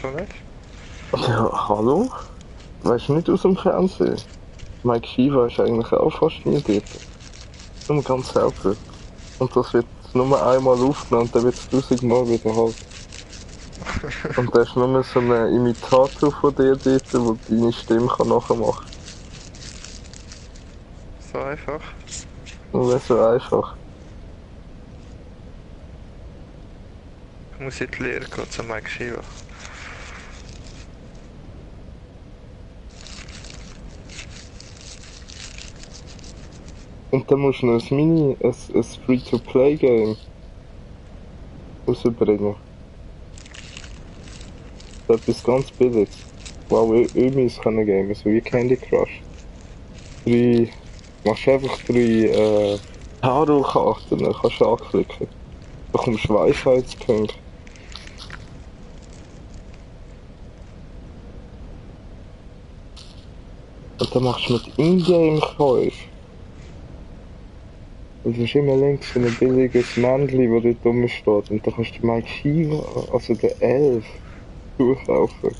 So nicht? Ja, hallo? Weißt du nicht aus dem Fernsehen? Mike Shiva ist eigentlich auch fast nie dort. Nur ganz selten. Und das wird nur einmal aufgenommen und dann wird es 1000 Mal wiederholt. Und da ist nur so ein Imitator von dir dort, der deine Stimme kann nachmachen So einfach. kann. Und das so einfach. Ich muss in die Lehre gehen zu Mike Shiva. Und dann musst du noch ein Free-to-Play-Game rausbringen. So etwas ganz Billiges. Wow, Ömis können gamen, so wie Candy Crush. Drei, machst einfach drei Tarotkarten, dann kannst du anklicken. Da kommst du Weisheitspunkte. Und dann machst du mit Ingame-Käufen. Das ist immer links so ein billiges Männchen, das dort rumsteht. Und dann kannst du Mike Shiva, also den Elf, durchkaufen.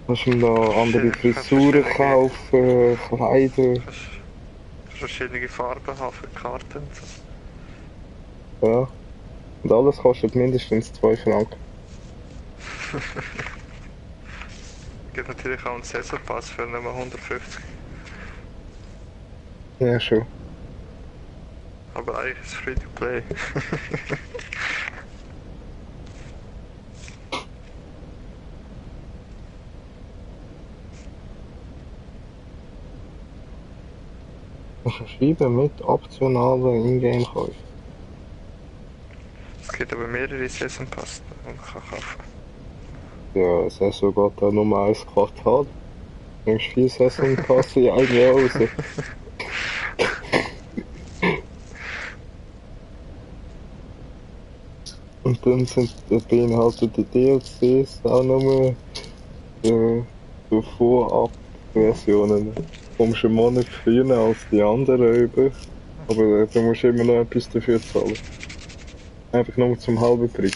Kannst du ihm da andere Kannst Frisuren kaufen, Kleider. kannst verschiedene Farben haben für Karten und so. Ja. Und alles kostet mindestens 2 Franken. Es gibt natürlich auch einen Saisonpass für nur 150. Ja, schon. Aber eigentlich ist es free to play. Kannst du schreiben mit optionalen Ingame-Käufen. Es gibt aber mehrere Saisonpass, die man kann kaufen. Ja, es ist sogar da Nummer 1 Quartal. Du nimmst 4 Saisonpässe in einem Jahr raus. Und dann beinhalten die DLCs auch nur so Vorab-Versionen. Du kommst einen Monat früher als die anderen über, aber du musst immer noch etwas dafür zahlen. Einfach nur zum halben Preis.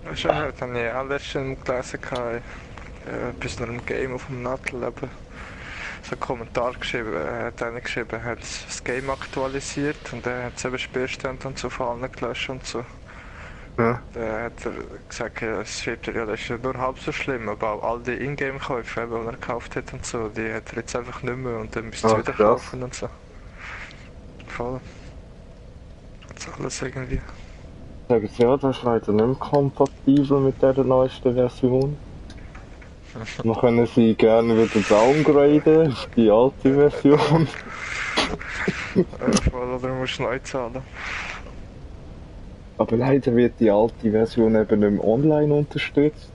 Weißt du, heute habe ich auch letztens gelesen, bis nach einem Game auf dem Nattel eben so einen Kommentar geschrieben, hat einer geschrieben, er hat das Game aktualisiert und er hat eben Spielstände und so von allen gelöscht und so. Ja. Dann hat er gesagt, ja, es schreibt er, ja, das ist ja nur halb so schlimm, aber auch all die Ingame-Käufe, die er gekauft hat und so, die hat er jetzt einfach nicht mehr und dann müsste er Ah, wieder krass. kaufen und so. Voll. Das alles irgendwie. Sagen sie, ja, das ist leider nicht mehr kompatibel mit der neuesten Version. Wir können sie gerne wieder downgraden auf die alte Version. Voll, oder du musst neu zahlen. Aber leider wird die alte Version eben nicht mehr online unterstützt.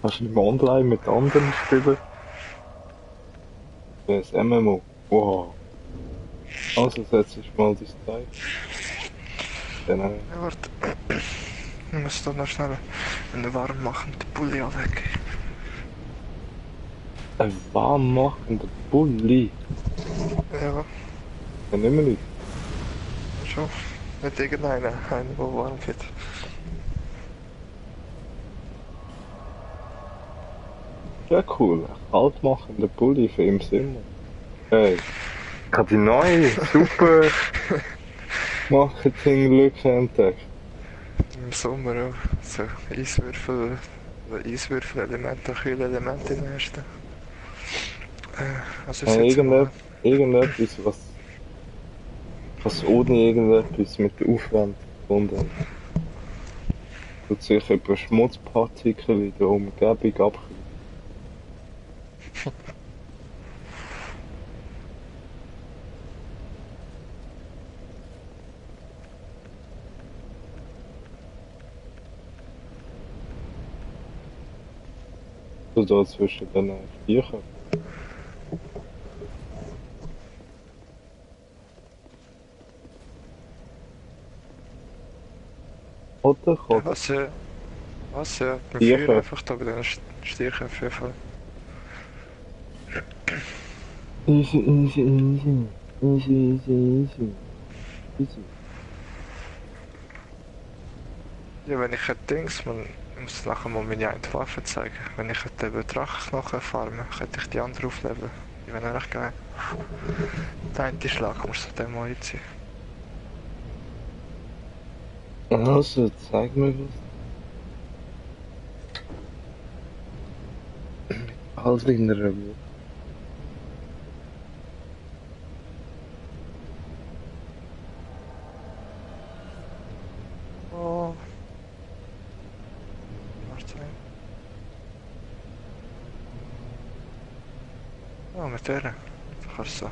Kannst du nicht mehr online mit anderen spielen. Das MMO. Wow. Also setz ich mal die Zeit. Dann, Ja, warte. Ich muss da noch schnell einen warm machen, den Pulli anlegen. ein warm machender Bulli. Ja, Dann nehmen wir nicht. schon. Nicht irgendeiner, einer, der warm wird. Ja, cool. Ein kalt machender Bulli für im Sommer. Hey. Ich habe die neue, super Marketing-Lücke entdeckt. Im Sommer auch. So Eiswürfel, Eiswürfelemente, Kühlelemente im ersten. Also Hey, jetzt mal. irgendetwas, was ohne irgendetwas mit Aufwand verbunden ist. Tut sich über Schmutzpartikel in der Umgebung abkühlen. So da zwischen den Viecher. Oder? Ja, Oder? was ja, beim Feuer Viecher. einfach da bei den Stierchen auf jeden Fall. Easy, easy, easy. Easy, easy, easy. Easy. Ja, wenn ich ein Dings, man muss nachher mal meine eine Waffe zeigen. Wenn ich den Drachenknochen farme, könnte ich die andere aufleben. Die wären echt geil. Der eine Schlag musst du dann mal einziehen. Also, zeig mir was. Alles in der Ruhe. Oh. Warte. Oh, mit der. So kannst du so.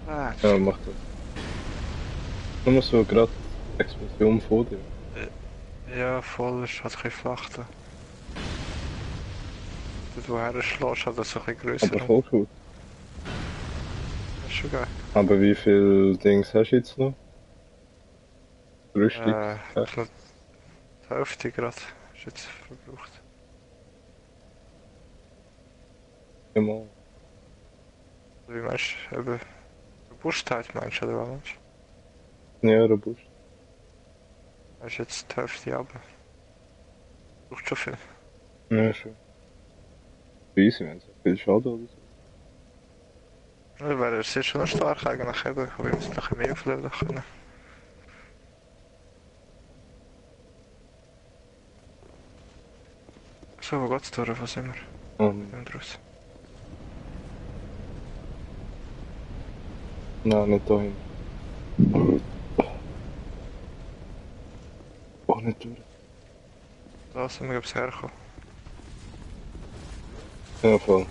Ah, Ja, mach das. Nur so gerade Explosion vor dir. ja, voll, ist halt ein bisschen flach da. Dort wo er schlägst, hat das so ein bisschen grösser. Aber voll gut. Das ist schon geil. Aber wie viel Dings hast du jetzt noch? Rüstungs. Ich noch die Hälfte gerade. Ist jetzt verbraucht. Ja, mal. Wie meinst du, eben, Robustheit meinst du, oder was meinst Ja, robust. du? Das ist jetzt die Hälfte runter. Braucht schon viel. Ja, schon. Easy, wenn es so viel Schaden oder so. Ja, wäre sehr schon noch stark eigentlich, eben, aber wir müssen noch mehr aufleveln können. So, wo geht's durch? Was sind wir? Nehmen wir raus. Nein, nicht dahin. Oh, nicht durch. Da sind wir, glaube ich, hergekommen. Ja, voll.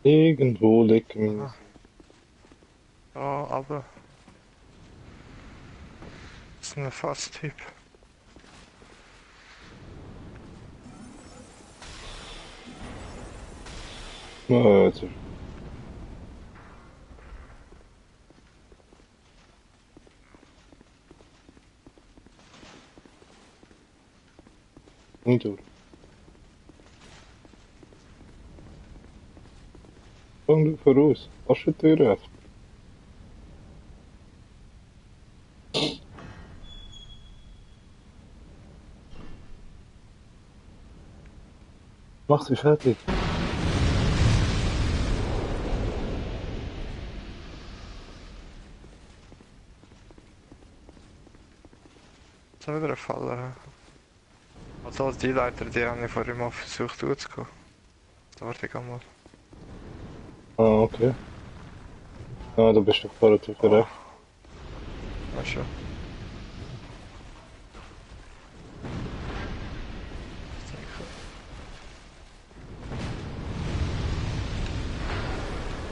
Irgendwo liegt meine. Aha. Da, aber. Das ist ein Fass-Typ. Ah, jetzt ist. Nicht durch. Komm du voraus. Hast du die Tür auf? Mach sie fertig. Jetzt haben wir wieder einen Fall. Also die Leiter, die haben ich vorhin mal versucht durchzugehen. Da warte ich einmal. Ah, okay. Ah, da bist du vorher zu Oh, recht. weißt du.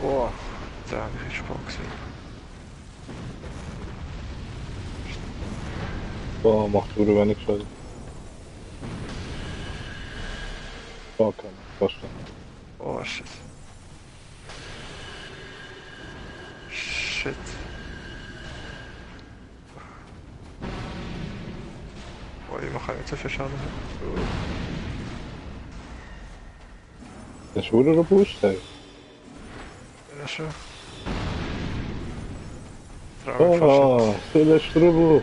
Oh, da habe ich Spaß gesehen. Boah, macht nur wenig Schaden. Okay, fast schon. Oh, shit. Shit. Oh, ich mache nicht so viel Schaden. Das ist schon robust, hey. Ja, schon. Trau mich fast Ah, nicht. viel Strubel.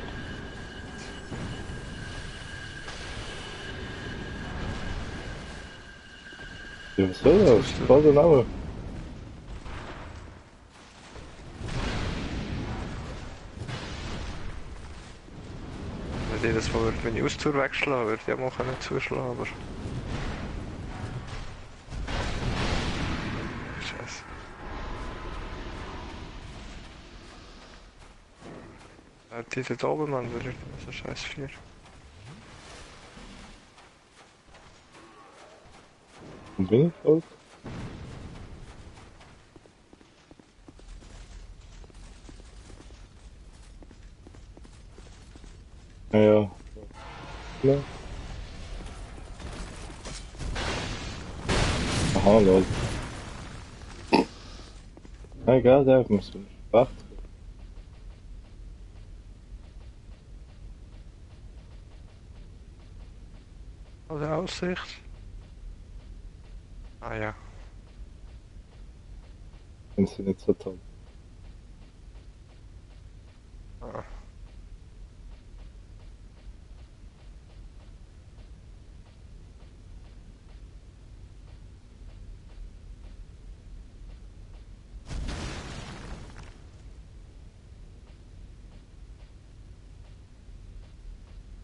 Ja, was soll das? Tust du? Was denn auch? Wenn dir das so würde meine Austour wegschlagen, würde ich auch mal können zuschlagen, aber... Scheiße. Die dort oben, Mann, würde ich so scheiß 4. Und bin ich tot? Ja, ja. Ja. Aha, Leute. Na egal, der muss so nicht wacht. Aus Aussicht. Ah ja. Wenn sie nicht so toll. Ah.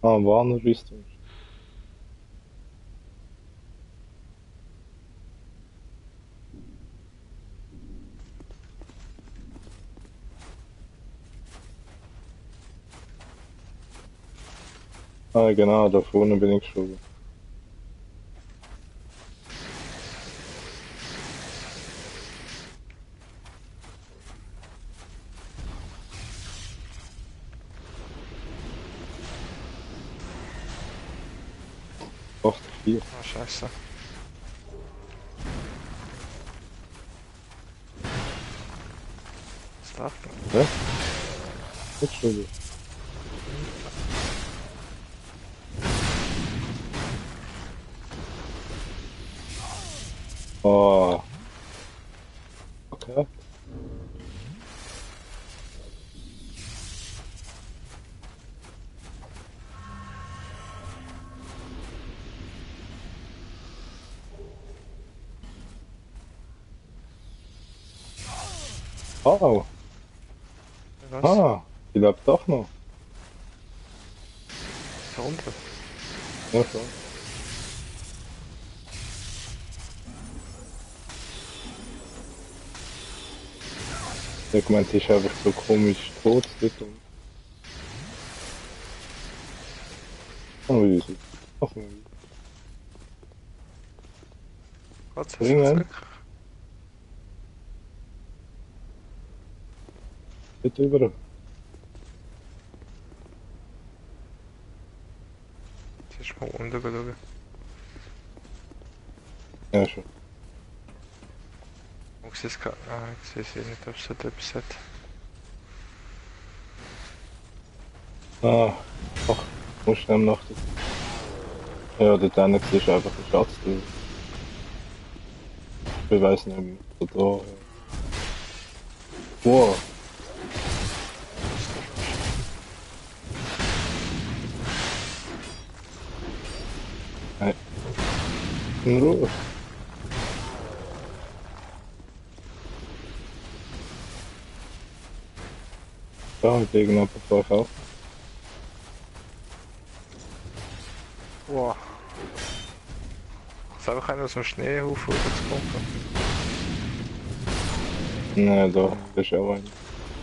Ah, Warner-Rüstung. Ah, genau, da vorne bin ich schon. Acht, 4. Ah, scheiße. Was läuft denn? Ja? Jetzt schon wieder. Ah. Okay. Oh. Was? Ah. Die lebt doch noch. Da unten. Ja, schon. Ich meinte, die ist einfach so komisch tot dort unten. Oh, wie ist es? Ach, wie. Gott sei Bringen. Glück. Bitte über. Jetzt ist mal unten schauen. Ja, schon. Und ich sehe es gerade. Ah, ich sehe es nicht, ob es dort etwas hat. Ah. Ach, muss schnell nach der. Ja, dort hinten siehst du einfach einen Schatz drin. Ich weiß nicht mehr. So da. Ja. Wow. Nein. In Ruhe. Da, ich lege noch ein paar auf. Wow. Ist einfach einer aus dem Schneehaufen rausgekommen. Nein, da. Das ist auch einer.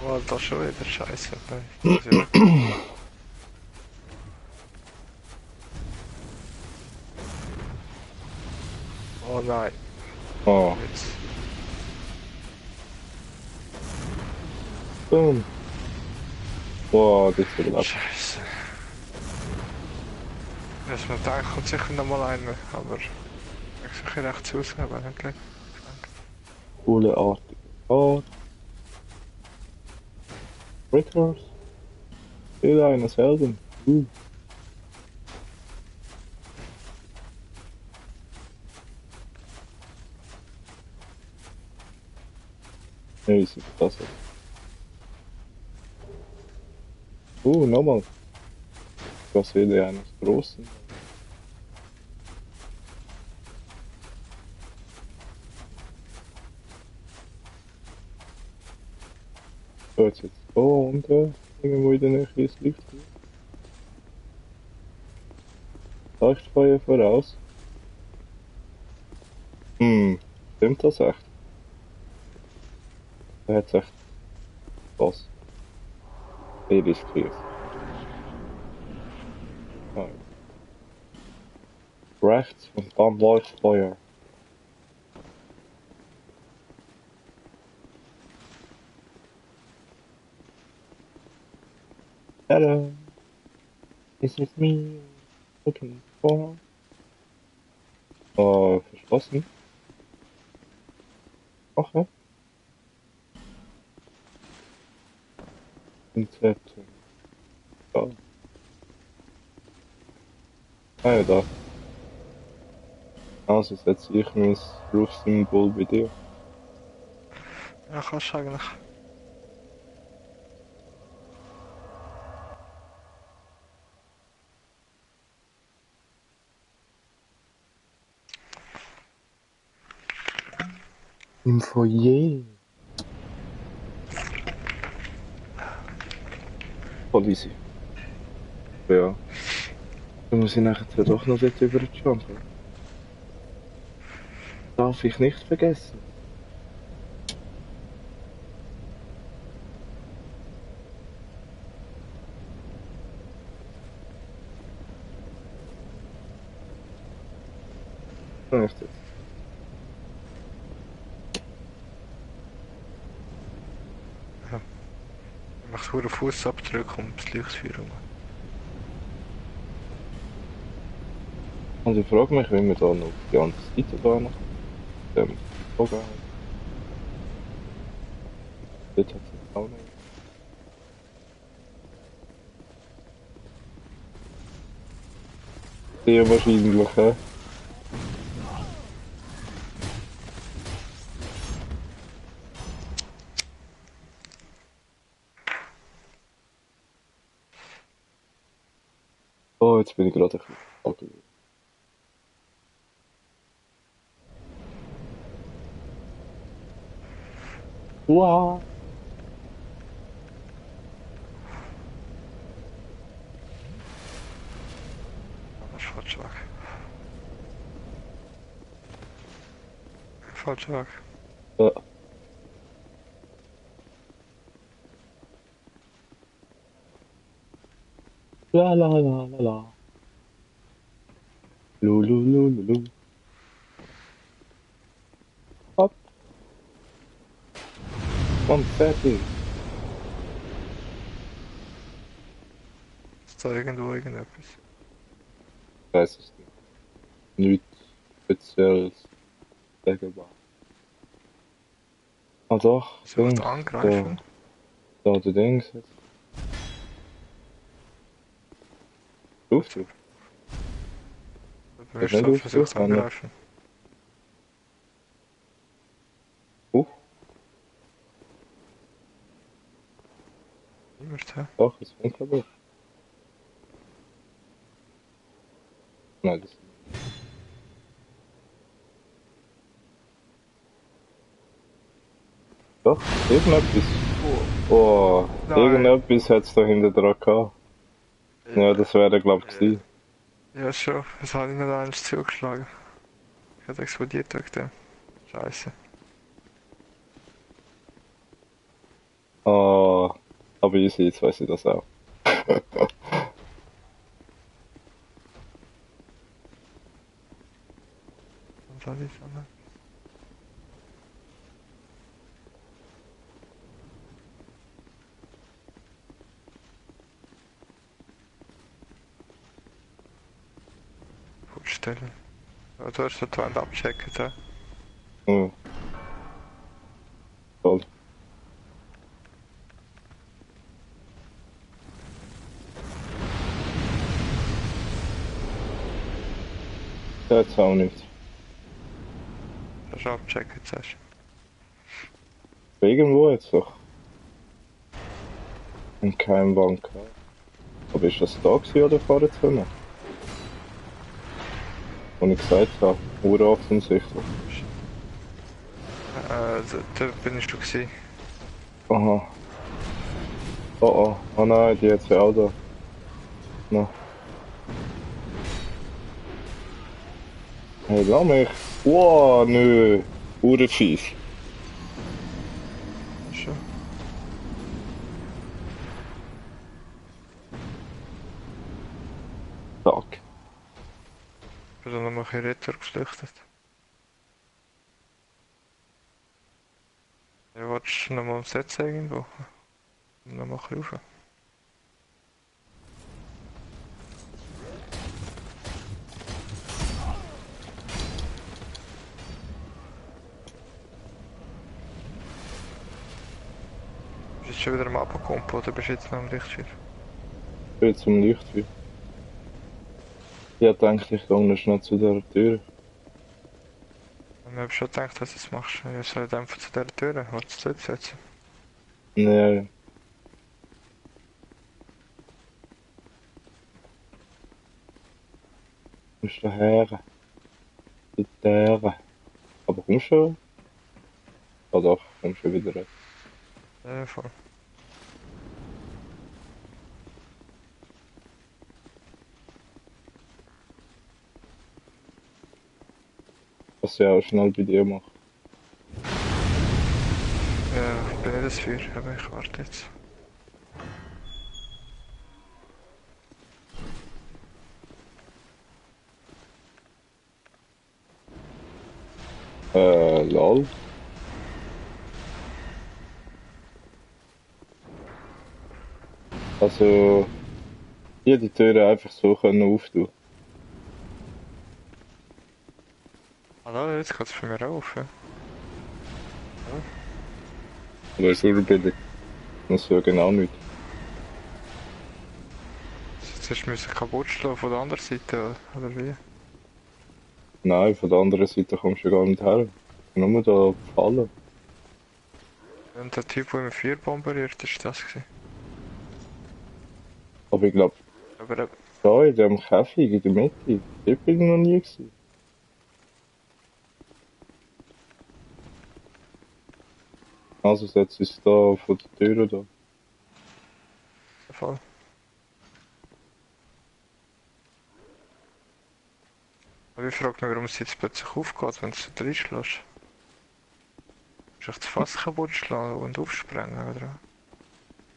Wow, das schon wieder scheiße. Nein, das ist ja oh nein. Oh. Jetzt. Boom. Boah, das ist überlebt. Scheiße. Dus met daar komt zich normaal een, aber ik zeg je recht zu, aber nicht gleich. Coole Art. Art. Rickers. Bilder eines Helden. Ja, wie sieht das aus? Nochmal. Das Seele eines Großen. So, jetzt da unten. Irgendwo in der Nähe ist Lift. Leuchtfeuer voraus. Stimmt das echt? Er hat echt was. Hier ist clear. Ah. Rechts und dann Leuchtfeuer. Hello. Is it me looking for? Oh, verschlossen. Okay. Inception. Oh. Ah ja, da. Also setze ich mein Rufsymbol bei dir. Ja, kannst du eigentlich. Im Foyer. Voll easy. Ja. Dann muss ich nachher doch noch dort über die Jumpen. Darf ich nicht vergessen. Echt jetzt. Ja. Ich mache einen Fußabdruck um das Lichtfeuer rum. Also ich frage mich, wie wir da noch auf die andere Seite da noch vorgehen. Dort hat es auch nicht. Sehr wahrscheinlich, hä? Oh, jetzt bin ich gerade ein bisschen ugly. Wow. Das ist falsch weg. Falsch weg. Ja. La la la la la. Lu lu lu lu lu. Hopp. Und fertig. Ist da irgendwo irgendetwas? Ich weiß es nicht. Nichts Spezielles. Sagbar. Ah doch, Sucht Dings. angreifen. Da der Dings jetzt. Ruft du? Du Hat wirst nicht so versucht aufgesucht, Anna? angreifen. Niemand, hä? Doch, es fängt aber. Nein, das doch, irgendetwas. Oh, Nein. irgendetwas hat es da hinten dran gehabt. Ja, das wäre glaub ich gewesen. Ja, schon. Es hat nicht eins zugeschlagen. Ich hat explodiert durch den. Scheiße. Ah, aber easy, jetzt weiß ich das auch. Was soll ich sagen? Vorstellen. Ja, du hast den Wand abchecken, hä? Hm. Toll. Jetzt auch nicht. Du hast abchecken zuerst. Irgendwo jetzt doch. In keinem Bank. Aber ist das da gewesen oder vorher drin? Und ich gesagt habe, uroffensichtlich. Da bin ich schon gewesen. Aha. Oh oh. Oh nein, die hat ja auch da. No. Hey, lass mich. Wow, nö. Uhrenfies. Schon. Fuck. Ich bin dann noch mal ein bisschen retour geflüchtet. Ja, willst du noch mal umsetzen irgendwo? Noch mal ein bisschen rauf. Bist du jetzt schon wieder am Abkommen oder bist du jetzt noch am Lichtschirm? Ich bin zum Lichtfeuer. Ich dachte, ich gehe noch schnell zu der Tür. Ich habe schon gedacht, dass du es machst. Ich soll einfach zu dieser Tür, willst du es setzen? Nee, du musst daher. Daher. Aber komm schon. Ah doch, komm schon wieder rein. Ja, voll. Was ich auch schnell bei dir mache. Ja, ich bin nicht das Feuer, aber ich warte jetzt. Lol. Also, hier die Türe einfach so können auftun. Hallo, jetzt geht es bei mir auf. Ja. Aber es ist urbillig. Das ist genau nicht. Jetzt müssen wir kaputt schlagen von der anderen Seite, oder wie? Nein, von der anderen Seite kommst du gar nicht her. Nur da fallen. Und der Typ, der im Feuer bombardiert ist, das gewesen. Aber ich glaube, Aber da in dem Käfig in der Mitte, dort bin ich noch nie gewesen. Also setzt es da von der Tür da. der Fall. Aber ich frage mich, warum es jetzt plötzlich aufgeht, wenn du es da reinschlägst. Ist echt das Fass kaputt schlagen und aufsprengen, oder?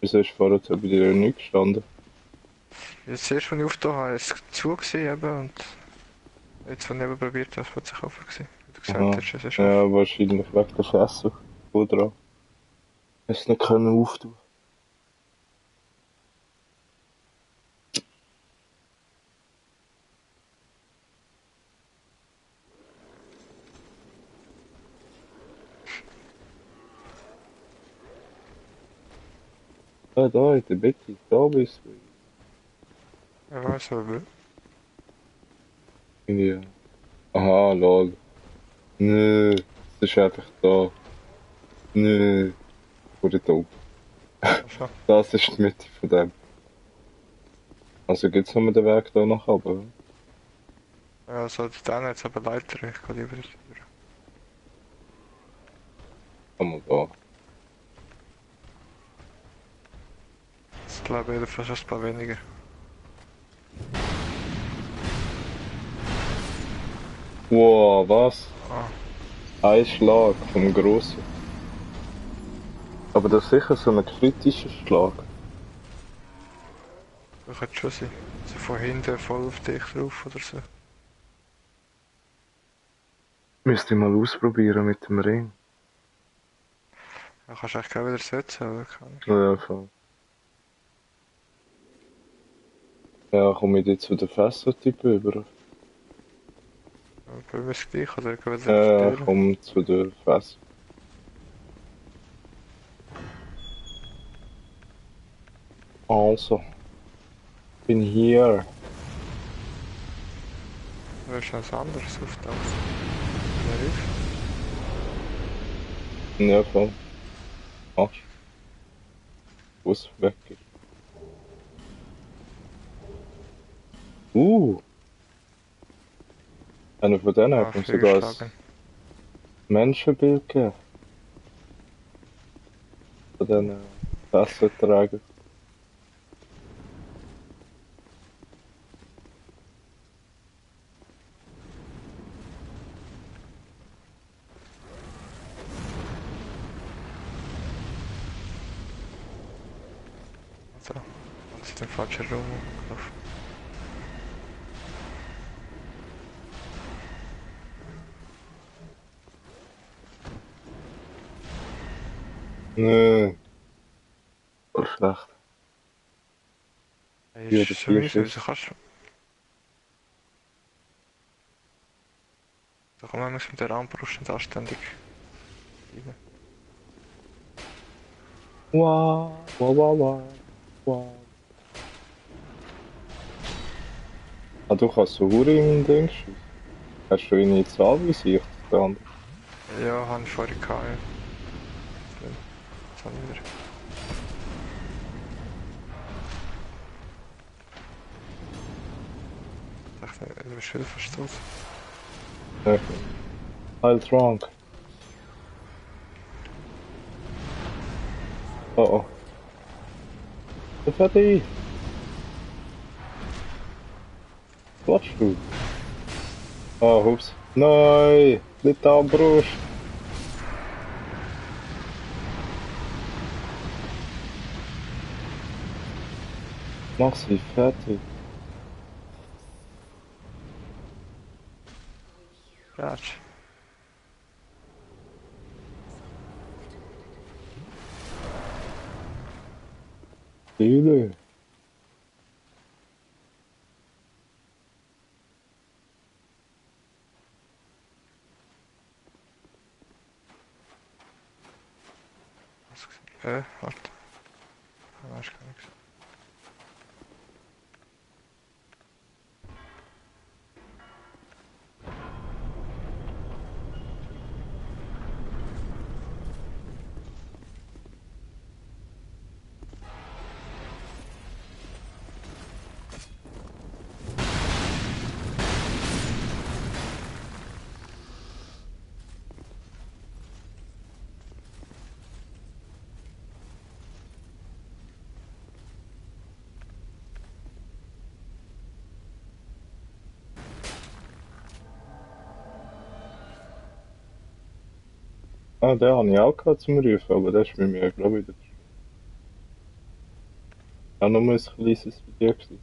Wieso ist vorher so bei dir nicht gestanden? Jetzt erst, als ich aufgetan habe, ist es zu gewesen, eben, und jetzt, wenn ich eben probiert habe, ist es plötzlich offen gewesen. Wie du gesagt Aha. hast, es ist offen. Ja, wahrscheinlich wegen der Fässer. Oder? Hast du nicht können auftun. Ah, da in der Mitte, da bist du. Ich weiß aber, Irgendwie. Aha, lol. Nö, das ist einfach da. Nö, wurde dumm. also, Das ist die Mitte von dem. Also gibt's noch mal den Weg da nach oben? ja, also dann jetzt aber Leiter, ich gehe lieber in die Tür. Kann man da. Ich glaube, jeder fast ein paar weniger. Wow, was? Ah, Ein Schlag vom Grossen. Aber das ist sicher so ein kritischer Schlag. das könnte schon sein. So von hinten voll auf dich drauf oder so. Müsste ich mal ausprobieren mit dem Ring. Dann kannst du eigentlich auch wieder setzen, aber kann ich. Ja, voll. Ja, komme ich jetzt zu den Fässertyp über? Aber bei mir ist es gleich, oder ich gehe wieder auf die Ja, Tür. komm zu den Fässer. Also, bin hier. Da ist noch was anderes auftaucht. Wer ist? Ja, voll. Arsch. Bus weg ist. Einer von denen Ah, hat mir sogar ein fehlgeschlagen. Menschenbild gegeben. Von diesen Fässerträgern. da. Und sind im falschen Raum rumgelaufen. Nö. Voll schlecht. Hey, Ja, ist das so hier mühsam, wieso ist. kannst du... Da kann man mit der Armbrust nicht anständig rein. Wow, wow, wow, wow, wow. Ah, du kannst so Hure im Ding schiessen. Hast du Initialvisicht dran? Ja, habe ich vorher gehabt, ja. Jetzt habe ich wieder. Ich dachte, du bist wieder verstoßen. Ja. Halt wrong. Oh oh. Der Fatty! Was du? Ah, hups. Nein! Nicht die Armbrust! Mach sie fertig. Ratsch. Seele. Warte. Ah, ist gar nichts. Ah, den habe ich auch gehabt zum Rufen, aber der ist mit mir, glaube ich, wieder. Auch noch mal ein kleines Video gewesen.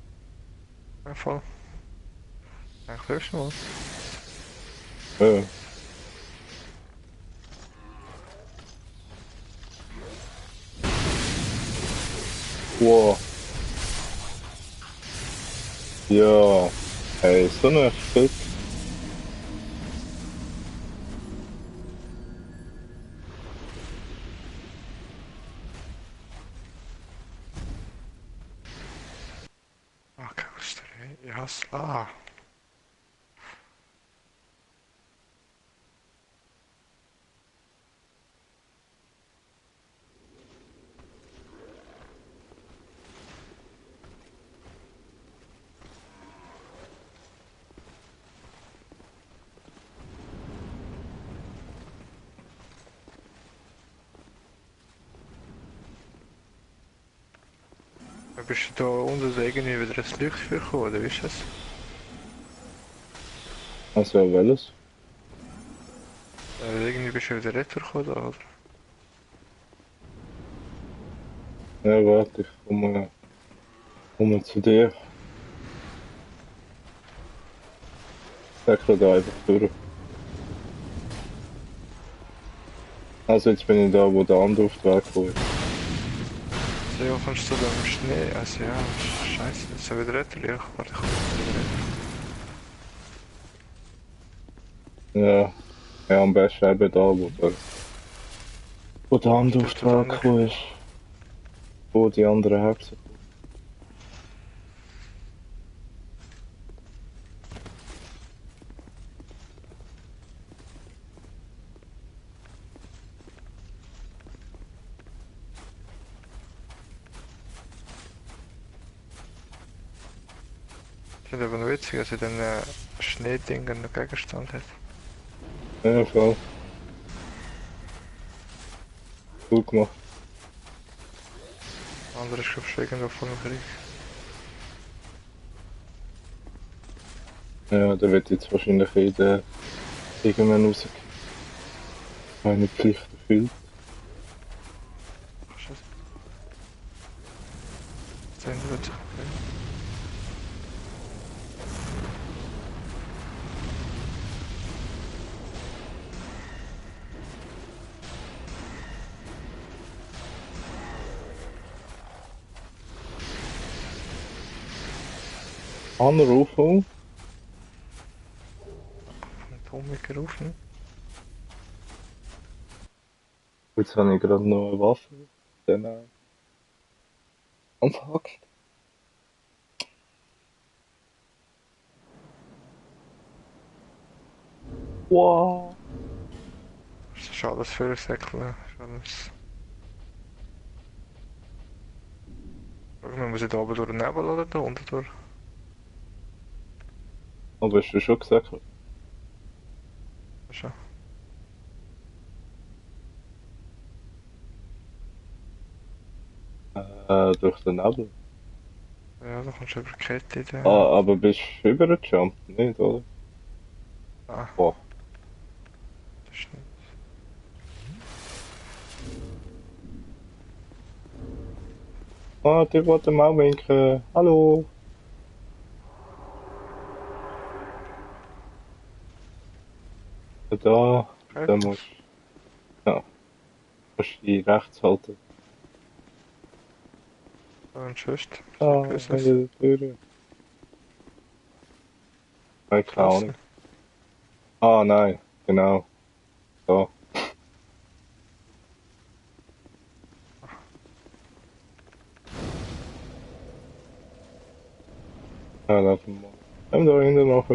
Ja, voll. Eigentlich willst du noch was. Ja. Wow. Ja. Hey, so ein Stück. Okay, was ist der? Ja, ah. Bist du da unten so irgendwie wieder ein Licht bekommen, oder wie ist das? Also, welches? Irgendwie bist du wieder retour gekommen, oder? Ja, warte, ich komme zu dir. Sag da einfach durch. Also, jetzt bin ich da, wo der andere auf den Weg kommt. So, ja, kommst du da im Schnee? Also ja, scheiße, jetzt soll wieder retour. Ja, warte, ich komme wieder retour. Ja. Ja, am besten eben da, wo der andere auf Bist den du da Weg andere? gekommen ist. Wo die anderen Hexen. Ich finde aber noch witzig, dass er den Schneedingen einen Gegenstand hat. Ja, voll. Gut gemacht. Der andere ist, glaube ich, schon irgendwo vor dem Krieg. Ja, der wird jetzt wahrscheinlich irgendwann rausgehen. Meine Pflicht erfüllt. Kannst du das? Dann wird Anrufung. Tommy gerufen. Jetzt habe ich gerade noch eine Waffe. Dann anpackt. Wow. Das ist alles für ein Säckchen. Ist alles. Irgendwann muss ich da oben durch den Nebel oder da unten durch. Aber hast du schon gesagt? Schon. Durch den Nebel. Ja, da kommst du über die Kette. Ah, aber bist du übergejumpt? Nicht, oder? Ah, Boah. das ist nicht. Ah, die wollte mal winken. Hallo. Da, da musst du die rechts halten. Und tschüss. Ah, Grüß hinter uns. der Tür. Keine Ahnung. Klasse. Ah, nein, genau. Da. Ja, laufen wir mal. Haben wir da hinten noch.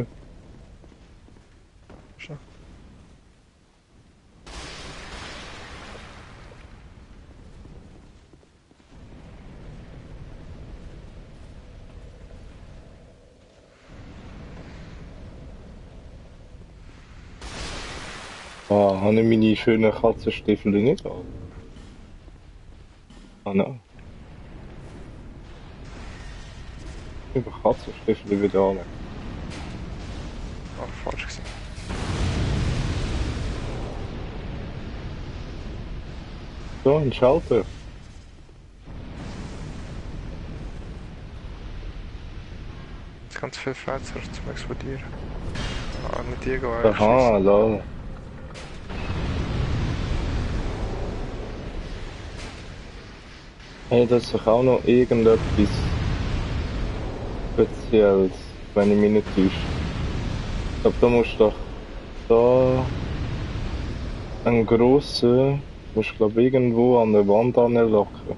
Schon. Ah, habe ich meine schönen Katzenstiefel nicht an? Ah, nein. Über Katzenstiefel wieder an. Ah, falsch gesehen. So, ein Schalter. Jetzt ganz viel Fenster zum Explodieren. Ah, nicht die gehen Aha, lol. Hey, das ist doch auch noch irgendetwas Spezielles, wenn ich mich nicht täusche. Ich glaube, da musst du doch da einen grossen, musst du glaube irgendwo an der Wand anlocken.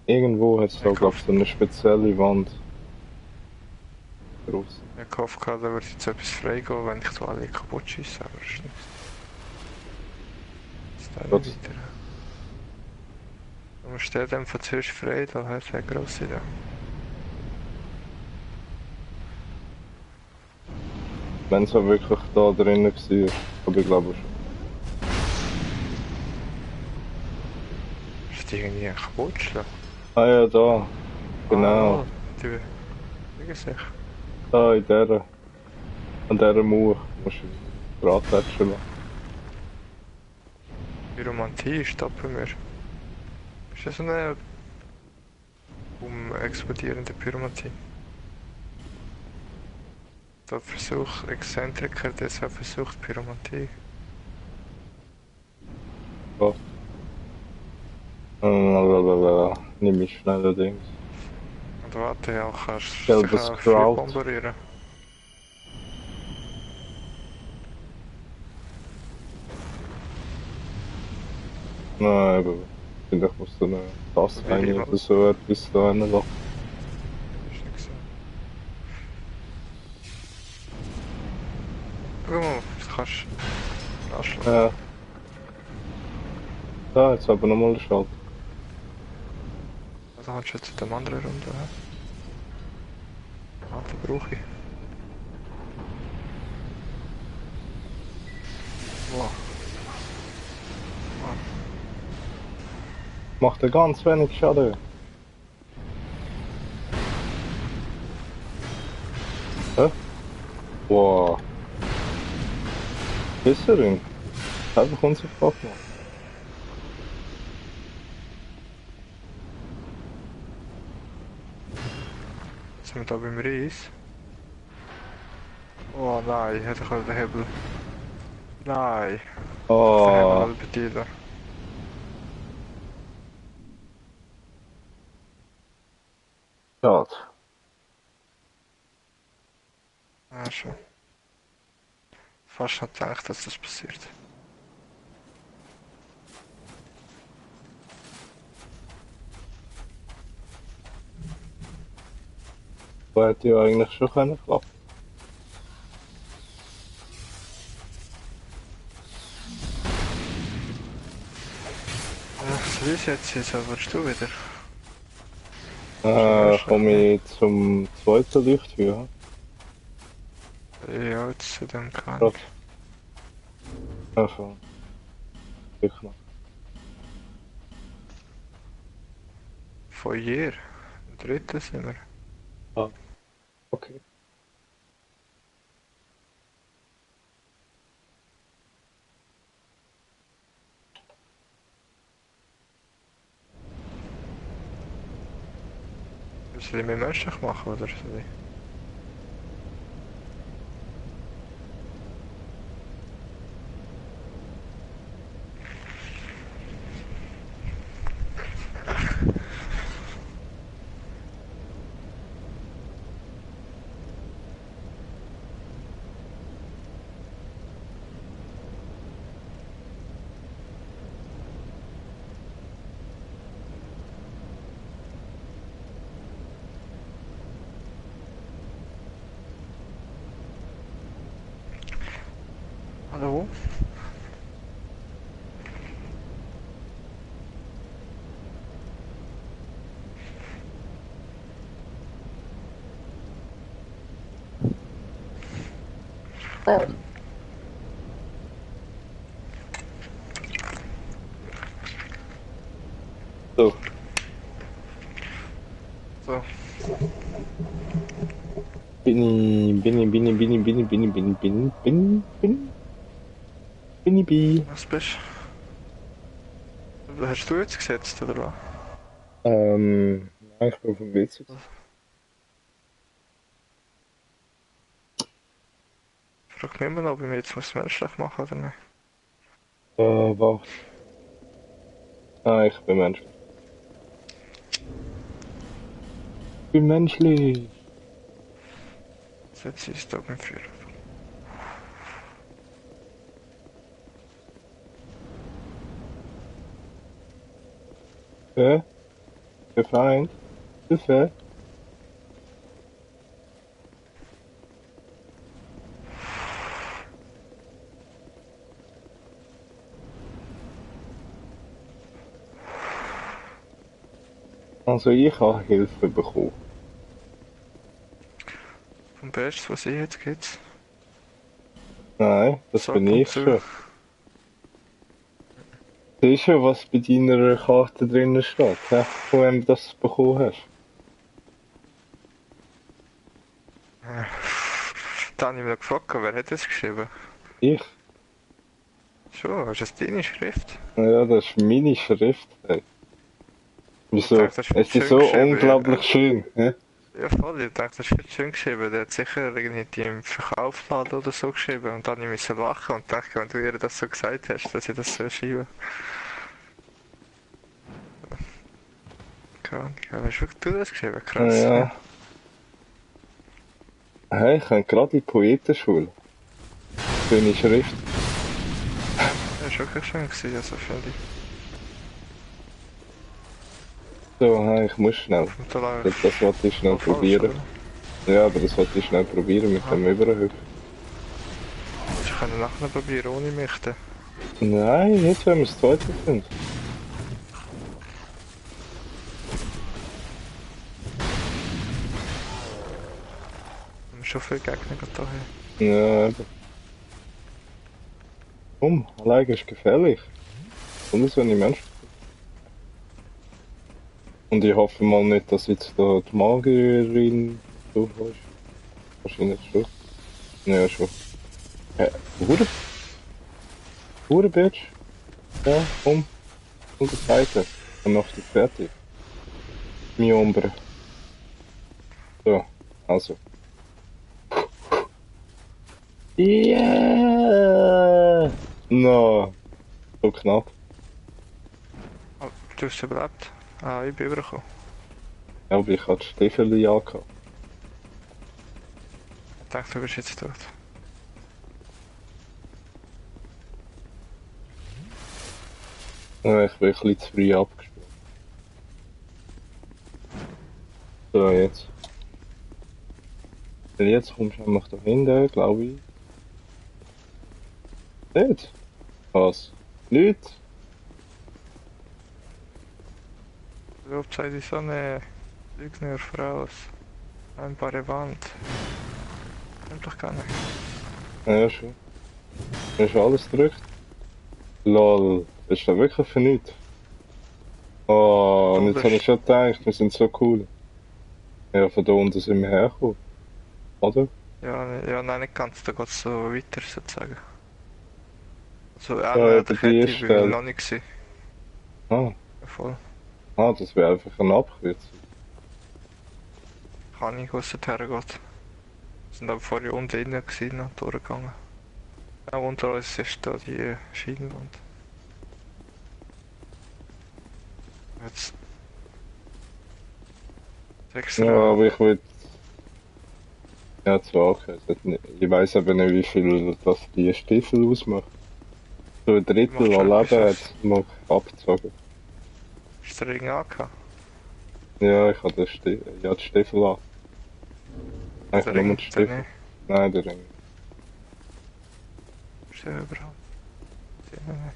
Irgendwo hat es da glaube so eine spezielle Wand. Gross. Ich hoffe, da wird jetzt etwas freigehen, wenn ich da alle kaputt schieße, aber das ist nichts. Jetzt da nicht Trotzdem. weiter. Du musst den dann von zuerst frei, da hat er eine grosse Idee. Wenn es auch wirklich da drinnen war. Aber ich glaube schon. Ist die irgendwie kaputt schlagen? Ah ja, da. Genau. Ah, die liegen sich. Da in dieser. An dieser Mauer. Musst du dran tätschen lassen. Pyromantie stoppen wir. Ist das eine explodierende Pyromantie? Da versucht Exzentriker, deshalb versucht Pyromantie. Was? Lalalala. Nimm mich schnell Dings. Und warte, ja, kannst du Gelbes sicher Kraut. bombardieren. Nein, aber vielleicht musst du eine Tasse rein oder so etwas da reinlassen. Das ist nicht so. Guck mal, das kannst du anschlagen. Ja. Da, jetzt aber nochmal den Schalter. Also kannst du jetzt in der anderen Runde. Ah, den brauche ich. Wow. Macht er ganz wenig Schaden. Hä? Wow. Ist er ihn? Einfach unsichtbar gemacht. Sind wir da beim Reis? Oh nein, hätte ich den Hebel. Nein, den Hebel Oh, halt bedienen. schade. Ja, schon. Fast nicht gedacht, dass das passiert. Das hätte ja eigentlich schon können klappen. Ja, das weiß jetzt, aber willst du wieder? Schon erst noch Komme nicht. ich zum zweiten Leuchtfeuer. Ja, jetzt zu dem kann Gerade. ich. Einfach. Glück noch. Foyer. Im dritten sind wir. Ah, okay. Soll ich mich menschlich machen oder soll ich? Hallo? So, So, Bi. was bist du? Hast du jetzt gesetzt oder was? Nein, ich bin auf dem WC. Ich frage mich immer noch, ob ich mich jetzt muss menschlich machen oder nicht. Warte. Ah, ich bin menschlich. Ich bin menschlich. Jetzt ist es da beim Führer. Hä? Der Feind? Hilfe? Also ich habe Hilfe bekommen. Vom Besten, was ich jetzt gibt. Nein, das Sag bin ihm ich zu. schon. Siehst du, was bei deiner Karte drinnen steht, hä? Von wem du das bekommen hast? Da habe ich mich gefragt, wer hat das geschrieben? Ich? Schon, ist das deine Schrift? Ja, das ist meine Schrift. Hey. Ich Wieso? dachte, das ist viel Es ist schön so geschrieben. unglaublich schön, hä? Ja, voll, ich dachte, das ist viel schön geschrieben. Der hat sicher irgendwie die im Verkaufsladen oder so geschrieben. Und dann musste ich lachen und dachte, wenn du ihr das so gesagt hast, dass ich das so schreibe. Keine Ahnung, ja, hast wirklich du das geschrieben? Krass, ja. Ja. Hey, ich habe gerade die Poetenschule. Schöne Schrift. Das war wirklich schön gewesen, also finde ich. So, hey, ich muss schnell. Auf dem Talar Das wollte ich schnell voll falsch, probieren. oder? Ja, aber das wollte ich schnell probieren mit Aha. dem Überhüpfen. Ich kann nachher noch probieren, ohne mich dann. Nein, nicht wenn wir das zweite sind. Wir haben schon viele Gegner gerade hier. Ja, eben. Komm, allein ist gefährlich. Und das, wenn ich Mensch bin. Und ich hoffe mal nicht, dass jetzt da die Magierin so ist. Wahrscheinlich schon. Ja, schon. Hure Bitch. Ja, komm. Und das zweite. Dann machst du fertig. Mi Ombre. So. Also. Yeah! No, so knapp. Oh, du hast überlebt. Ah, ich bin übergekommen. Ja, aber ich hatte die Stiefel angehabt. Ich dachte, du bist jetzt tot. Ja, ich bin ein bisschen zu früh abgesprungen. So, jetzt. Jetzt kommst du einfach da hinten, glaube ich. Nicht? Was? Nicht? Du sei die Sonne. Lügner, Frau. Ein paar Wand. Stimmt doch gar nicht. Ja, schon. Hast du alles gedrückt? Lol, das ist da wirklich für nichts. Oh, und Oh, jetzt das habe ich schon gedacht, wir sind so cool. Ja, von da unten sind wir hergekommen, oder? ja, nein, nicht ganz. Da geht es so weiter sozusagen. So, ja, Ja, an der eben die Kette erste bin ich Stelle. noch nicht gewesen. Ah, Ja, voll. das wäre einfach eine Abkürzung. Kann ich, wo es hergeht. Wir sind aber vorher unten innen gewesen und durchgegangen. Ja, unter uns ist da die Schienenwand. Jetzt Ja, extra. aber ich würde, ja, zwar okay, ich weiß aber nicht, wie viel das die Stiefel ausmacht. So ein Drittel Macht an schon etwas Leben aus. hat noch abgezogen. Ist der Ring angehabt? Ja, ich habe ja, die Stiefel an. Ja, Eigentlich der nur Ring, die der Stiefel. nicht. Nein, der Ring. Ist der überall? Sehen wir nicht.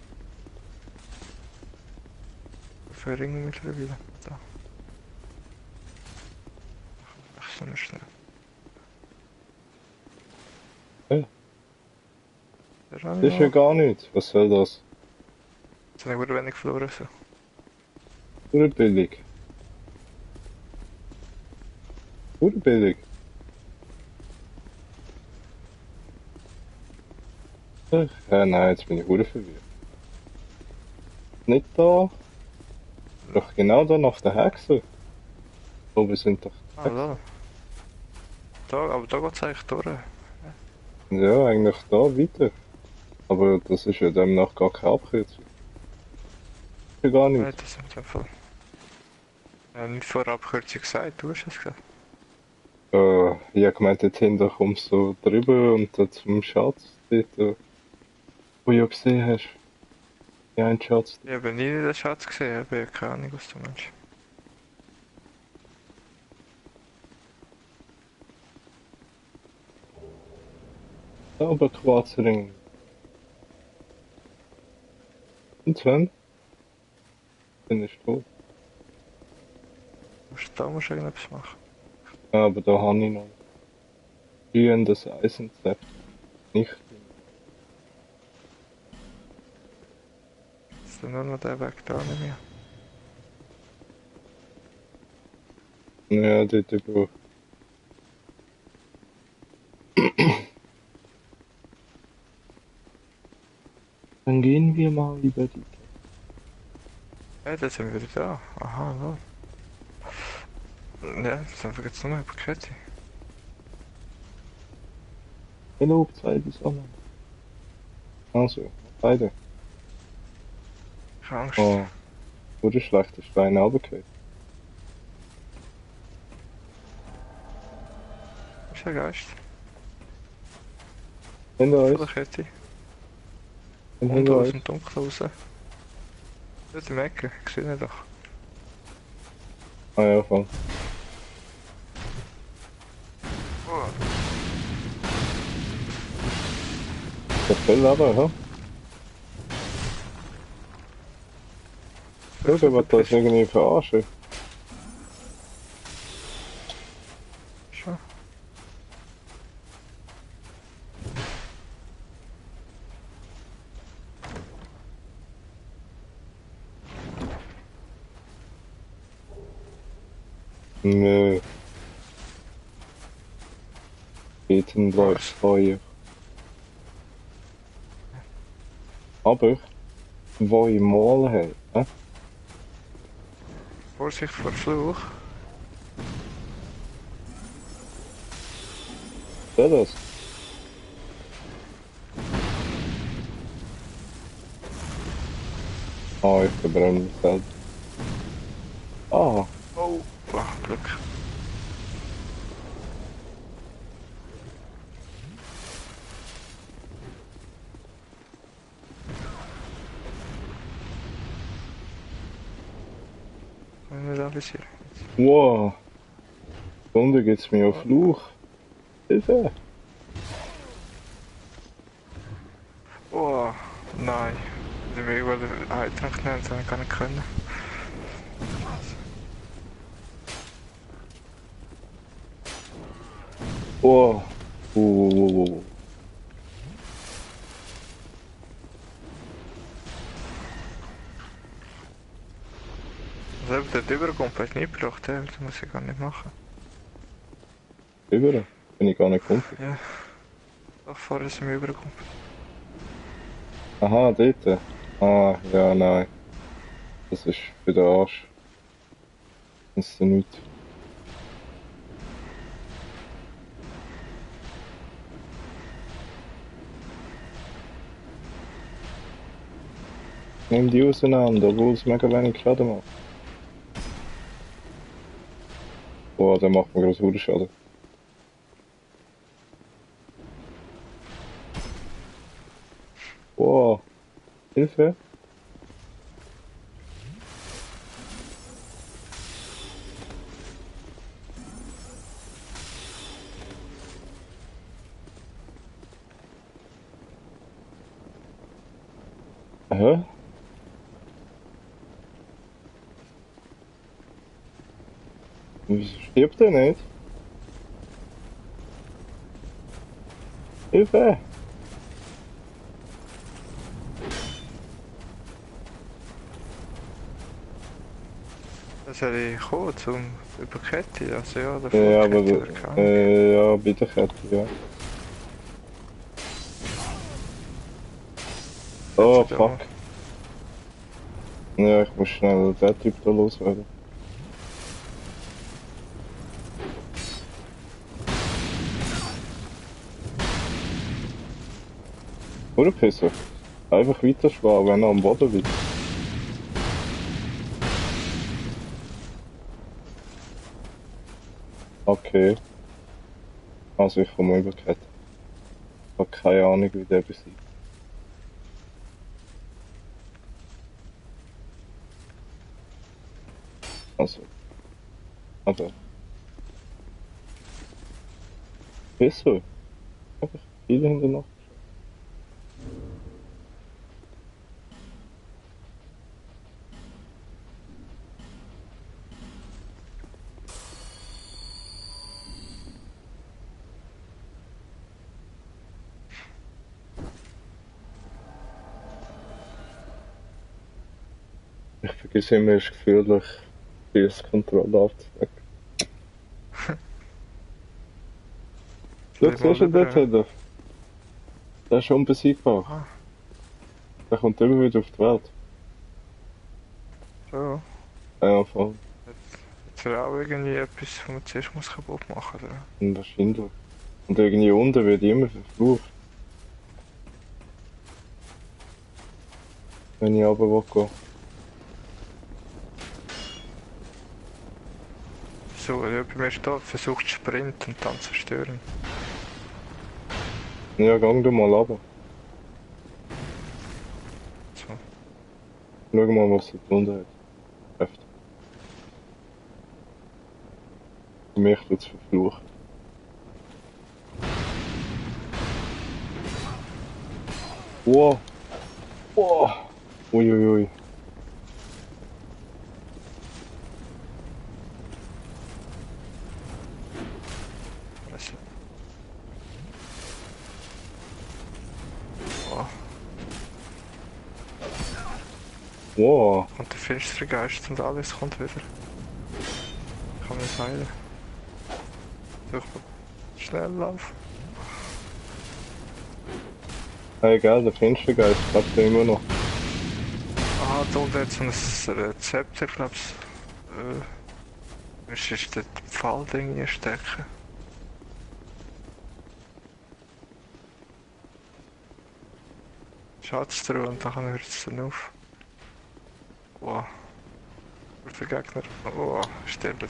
Für Ring mittlerweile. Da. Wechseln wir schnell. Ja, Der habe ich das ist ja noch. gar nichts. Was soll das? Jetzt habe ich wieder wenig verloren. So. Urbillig. Urbillig. Ja, nein, jetzt bin ich hure verwirrt. Nicht da, doch genau da nach der Hexe. Oh, wir sind doch die Ah, Hexe. da. Da, aber da geht es eigentlich durch. Ja, eigentlich da weiter. Aber das ist ja demnach gar keine Abkürzung. Ist ja gar Nein, nichts. das ist im Fall. Nicht vor Abkürzung gesagt, du hast es gesagt. Ich hab gemeint, dort hinten kommst du so drüber und dann zum Schatz dort, wo du ja gesehen hast. Ja, ein Schatz. Ich habe nie den Schatz gesehen, ich habe keine Ahnung, was du meinst. Da aber Quarzring. Und Sven? Bin ich tot. Da musst du irgendetwas machen. Ja, aber da habe ich noch glühendes Eisenzepter. Nicht. Ist nur noch der Weg da nicht mehr. Ja, dort über. Dann gehen wir mal über die. Ja, da sind wir wieder da. Aha, lol. Ja, jetzt sind wir jetzt nur noch über die Kette. Hello, zweite Sonne. Also, beide. Keine Angst. Oh, wurde schlechte Steine runtergefallen. Ist der Geist? Hinter Von uns, der Kette. Und hinter aus uns. dem Dunkeln raus. Dort im Ecke, ich sehe ihn doch. Ah ja, voll. Oh. Das ist viel Leben, hä? Schau, was das irgendwie verarschen. Schon. Nö. Beten läuft Feuer. Aber, wo ich mal habe, hä? Vorsicht vor Fluch. der das? Ah, ich verbrenne mich selbst. Ah, Oh, ach, Glück. Kann ich nicht avisieren. wow. Stunde geht's mir auf Fluch. Hilfe! Oh, nein. Die will über den Eintrag nehmen, das habe ich gar nicht können. Oh. Oh. Also eben dort überkommt, hast du nie gebraucht, ja? Das muss ich gar nicht machen. Über? Bin ich gar nicht gekommen. Ja, doch vorher sind wir übergekommen. Aha, dort. Ah, ja, nein. Das ist für den Arsch. Das ist ja nichts. Nimm die auseinander, obwohl es mega wenig Schaden macht. Boah, der macht mir großen Schaden. Boah, Hilfe! Hä? Wieso stirbt er nicht? Hilfe! Das hätte ich gekommen zum Überkette, also ja, der Ja, aber Vorkette oder keine Ahnung. ja, bitte Kette, ja. Oh, Jetzt fuck. Ja, ich muss schnell den Typ da loswerden. Oder Pisser? Einfach weiterschlagen, wenn er am Boden liegt. Okay. Also ich komme übergekehrt. Ich habe keine Ahnung, wie der besiegt. Also, aber. Pisser? Einfach viele hintereinander. Ich vergesse immer, es ist gefährlich, PS-Kontrolle aufzudecken. Schau, siehst du dort hinten? Der ist unbesiegbar. Ah, Der kommt immer wieder auf die Welt. so. Ja, voll. Jetzt wäre auch irgendwie etwas, was man zuerst muss kaputt machen, oder? Wahrscheinlich. Und irgendwie unten wird immer verflucht, wenn ich runter will. So, ja, bei mir steht, versucht zu sprinten und dann zerstören. Ja, gang du mal runter. So. Schau mal, was er drunter hat. Kräfte. Für mich tut's verflucht. Wow! Wow! Uiuiui. Also. Oh, Wow! und der finstere Geist und alles kommt wieder. Kann man das heilen. Such mal schnell laufen. Hey, gell, der Finstergeist klappt ja immer noch. Ah, da unten hat so ein Rezept, ich glaube, müsstest du den Pfahlding hier stecken. Schatz drin und dann hört es dann auf. Wow. Der Gegner. Oh, sterben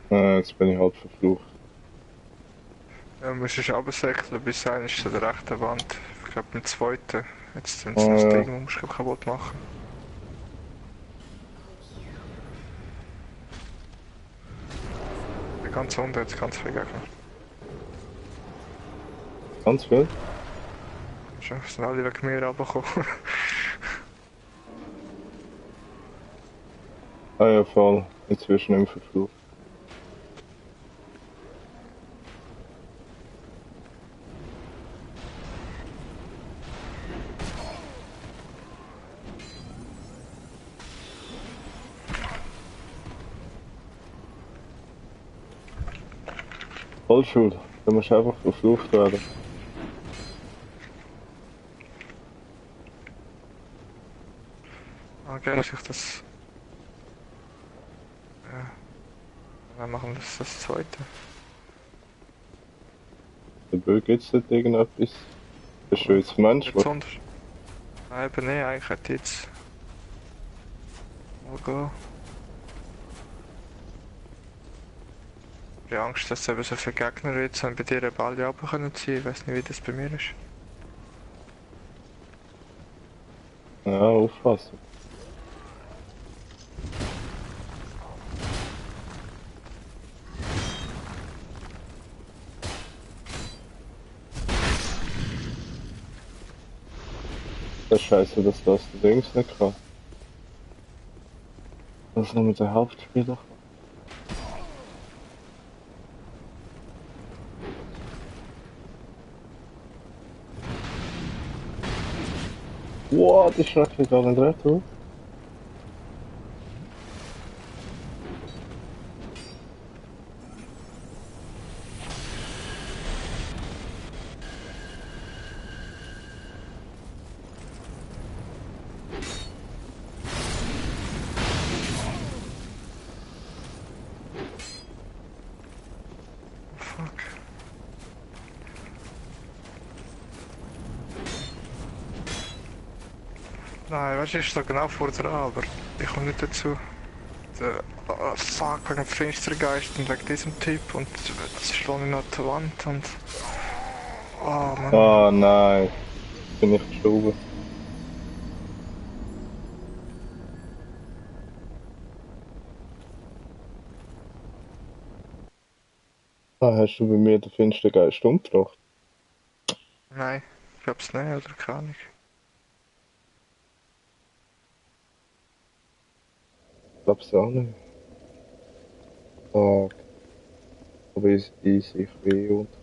da. Jetzt bin ich halt verflucht. Ja, du musst runtersäckeln bis einer ist an der rechten Wand. Ich glaube beim zweiten. Jetzt sind es noch das Ja. Ding, das musst du kaputt machen. Ganz unten hat es ganz viele Gegner. Ganz viel? Schon sind alle wegen mir runtergekommen. Ah ja, voll. Inzwischen im verflucht. Voll schuld. Du musst einfach verflucht werden. Okay, dass ich das. Ja. Dann machen wir das zweite. Der Böll gibt's nicht irgendetwas. Bist du jetzt Mensch? Jetzt unter. Nein, eben nicht, eigentlich hätte ich jetzt. Mal gehen. Ich habe Angst, dass es eben so viele Gegner jetzt bei dir eben alle runter können ziehen. Ich weiß nicht, wie das bei mir ist. Ja, aufpassen. Das ist scheiße, dass das die Dings nicht kann. Das nur mit der Hauptspieler. Wow, die schreckt mich gar nicht recht, oder? Fuck. Nein, weißt du, ich stehe genau vor dran, aber ich komme nicht dazu. Fuck, wegen dem Finstergeist und wegen diesem Typ und das schlage ich noch die Wand und. Oh Mann. Ah nein, bin ich gestorben. Ah, hast du bei mir den Finstergeist umgebracht? Nein, ich glaub's nicht, oder keine Ahnung. Ich glaub's auch nicht. Ah, aber easy, ich bin unter.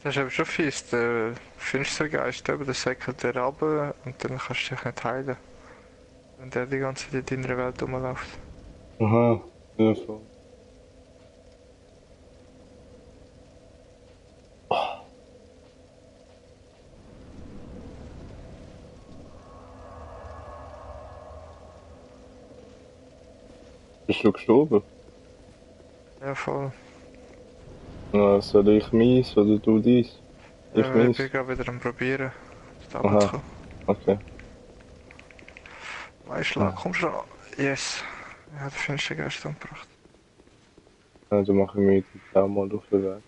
Das ist aber schon fies, der Finstergeist, eben, der säckelt dir runter und dann kannst du dich nicht heilen. Wenn der die ganze Zeit in deiner Welt rumläuft. Aha, ja voll. Bist du gestorben? Ja, voll. Soll ich meins oder du dies? Ich Ich meins. bin gerade wieder am Probieren, da Aha, runterzukommen. okay. Weißschlag, komm schon. Yes. Ja, der Finstergeist umgebracht. Dann mache ich mir die auch mal auf den Weg.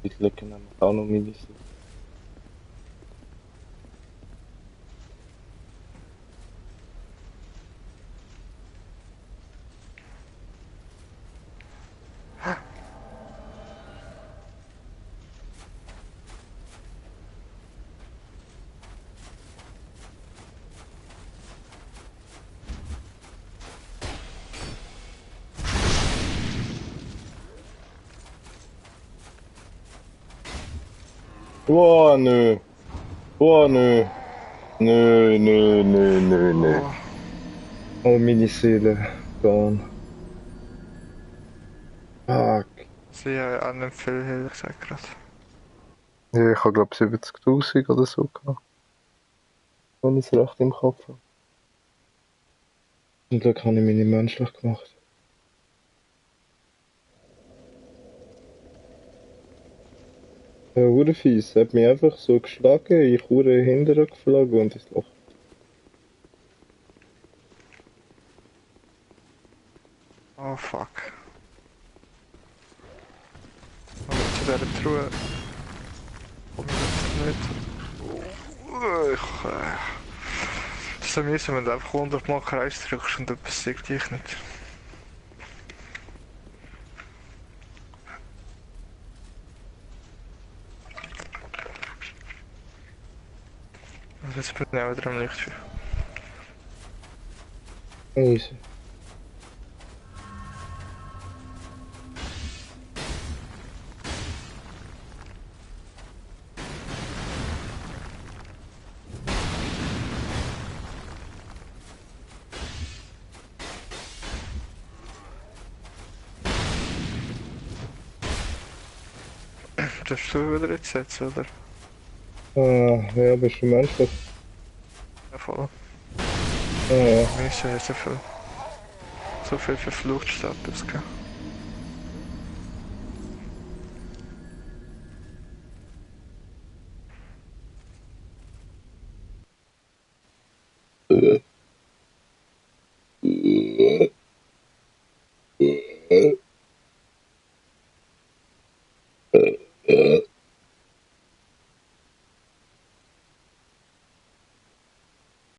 Die legen nämlich auch noch Minisee. Oh, nö. Oh, nö. Nö, nö, nö, nö, nö. Oh, Oh, meine Seele. Gone. Fuck. sie haben auch nicht viel Heal, ich sag grad. Ja, ich habe glaube 70.000 oder so gehabt. Wenn ich es recht im Kopf habe. Zum Glück habe ich meine menschlich gemacht. Ja, hure fies. Er hat mich einfach so geschlagen, ich hure hinterher geflogen und ins Loch. Oh fuck. Aber zu dieser Truhe komme ich jetzt nicht. Das ist so mühsam, wenn du einfach 100 Mal Kreis drückst und dann passiert dich nicht. Also jetzt bin ich auch wieder am Licht. Easy. Darfst du wieder jetzt setzen, oder? Ja, bist du menschlich? Ja, voll. Ja. Wenn ich so viel verflucht Status, gell?